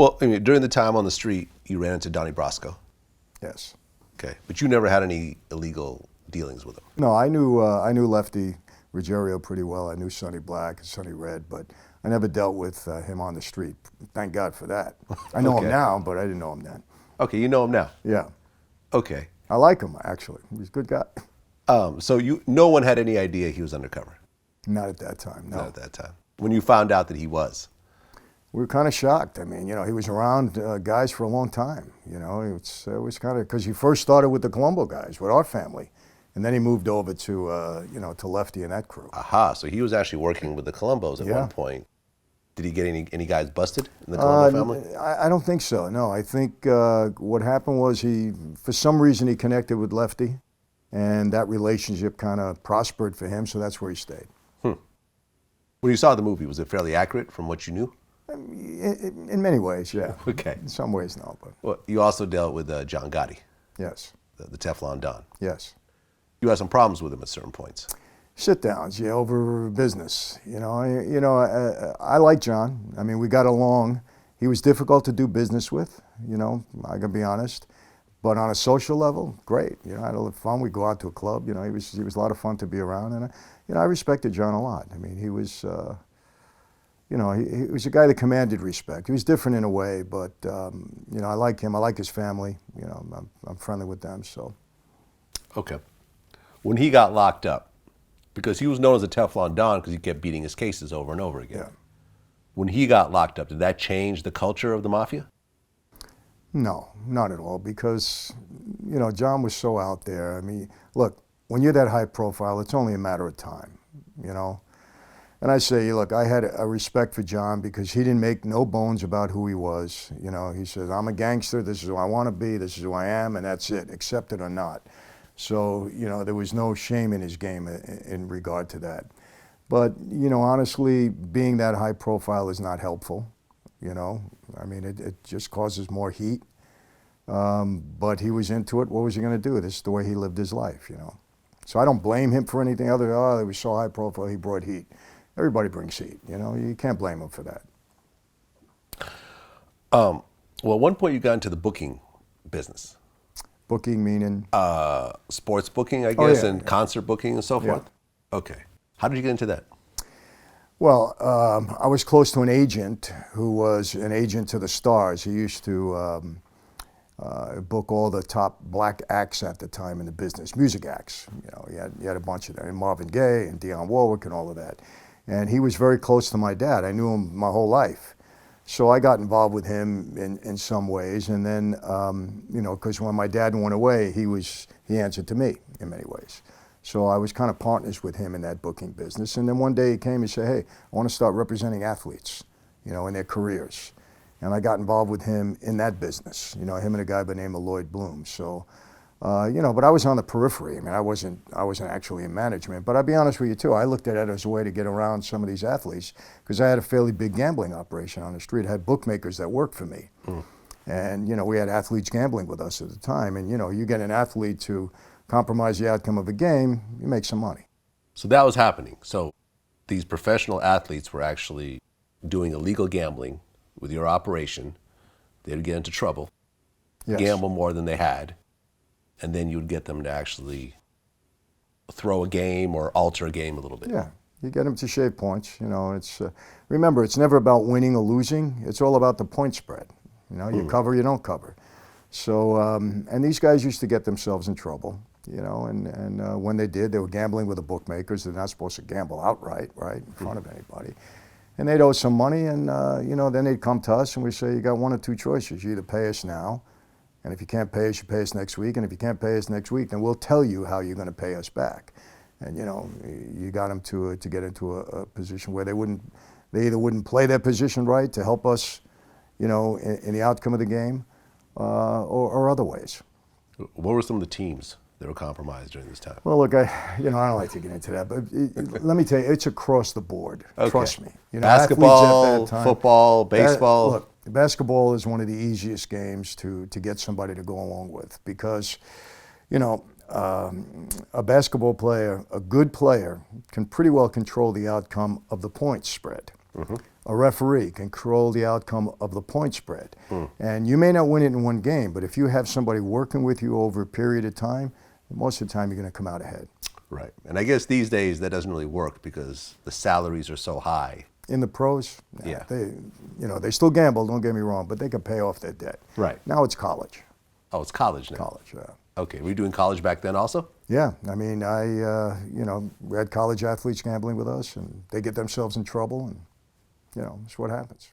Well, I mean, during the time on the street, you ran into Donnie Brasco. Yes. Okay, but you never had any illegal dealings with him. No, I knew Lefty Ruggiero pretty well. I knew Sonny Black and Sonny Red, but I never dealt with him on the street. Thank God for that. I know him now, but I didn't know him then. Okay, you know him now. Yeah. Okay. I like him, actually. He's a good guy. So no one had any idea he was undercover? Not at that time, no. Not at that time. When you found out that he was? We were kind of shocked. I mean, he was around guys for a long time. It was kind of, because he first started with the Colombo guys, with our family. And then he moved over to, to Lefty and that crew. Aha, so he was actually working with the Colombos at one point. Did he get any guys busted in the Colombo family? I don't think so, no. I think what happened was for some reason he connected with Lefty, and that relationship kind of prospered for him, so that's where he stayed. When you saw the movie, was it fairly accurate from what you knew? In many ways, yeah. Okay. In some ways, no. But well, you also dealt with John Gotti. Yes. The Teflon Don. Yes. You had some problems with him at certain points. Sit-downs, over business. I like John. I mean, we got along. He was difficult to do business with, I gotta be honest. But on a social level, great. I had a lot of fun. We'd go out to a club. He was a lot of fun to be around. And, I respected John a lot. I mean, he was, he was a guy that commanded respect. He was different in a way, but, I like him. I like his family. I'm friendly with them, so. Okay. When he got locked up, because he was known as a Teflon Don because he kept beating his cases over and over again. Yeah. When he got locked up, did that change the culture of the Mafia? No, not at all, because, John was so out there. I mean, look, when you're that high profile, it's only a matter of time, And I say, look, I had a respect for John because he didn't make no bones about who he was. He says, I'm a gangster, this is who I want to be, this is who I am, and that's it, accept it or not. So, there was no shame in his game in regard to that. But, honestly, being that high profile is not helpful, I mean, it just causes more heat. But he was into it. What was he going to do? This is the way he lived his life, So I don't blame him for anything other than, he was so high profile, he brought heat. Everybody brings heat, You can't blame him for that. Well, at one point you got into the booking business. Booking meaning? Sports booking, I guess, and yeah. concert booking and so forth? Okay. How did you get into that? Well, I was close to an agent who was an agent to the stars. He used to book all the top black acts at the time in the business, music acts. He had a bunch of them, and Marvin Gaye and Dionne Warwick and all of that. And he was very close to my dad. I knew him my whole life. So I got involved with him in some ways. And then, because when my dad went away, he answered to me in many ways. So I was kind of partners with him in that booking business. And then one day he came and said, hey, I want to start representing athletes, in their careers. And I got involved with him in that business, him and a guy by the name of Lloyd Bloom. So, but I was on the periphery. I mean, I wasn't actually in management. But I'll be honest with you, too. I looked at it as a way to get around some of these athletes because I had a fairly big gambling operation on the street. I had bookmakers that worked for me. And, we had athletes gambling with us at the time. And, you get an athlete to compromise the outcome of a game, you make some money. So that was happening. So these professional athletes were actually doing illegal gambling with your operation. They'd get into trouble, gamble more than they had, and then you would get them to actually throw a game or alter a game a little bit. Yeah, you get them to shave points. It's remember, it's never about winning or losing. It's all about the point spread. You cover, you don't cover. So, and these guys used to get themselves in trouble, and when they did, they were gambling with the bookmakers. They're not supposed to gamble outright, right, in front of anybody. And they'd owe some money, and, then they'd come to us and we'd say, you got one or two choices. You either pay us now, and if you can't pay us, you pay us next week. And if you can't pay us next week, then we'll tell you how you're going to pay us back. And, you got them to get into a position where they either wouldn't play their position right to help us, in the outcome of the game, or other ways. What were some of the teams that were compromised during this time? Well, look, I don't like to get into that, but let me tell you, it's across the board. Okay. Trust me. Basketball, football, baseball. Look, basketball is one of the easiest games to get somebody to go along with because, a basketball player, a good player, can pretty well control the outcome of the points spread. A referee can control the outcome of the point spread. And you may not win it in one game, but if you have somebody working with you over a period of time, most of the time you're going to come out ahead. Right. And I guess these days that doesn't really work because the salaries are so high. In the pros, Yeah. they still gamble, don't get me wrong, but they can pay off their debt. Right. Now it's college. Oh, it's college now. College, yeah. Okay. Were you doing college back then also? Yeah, I mean, we had college athletes gambling with us, and they get themselves in trouble, and, that's what happens.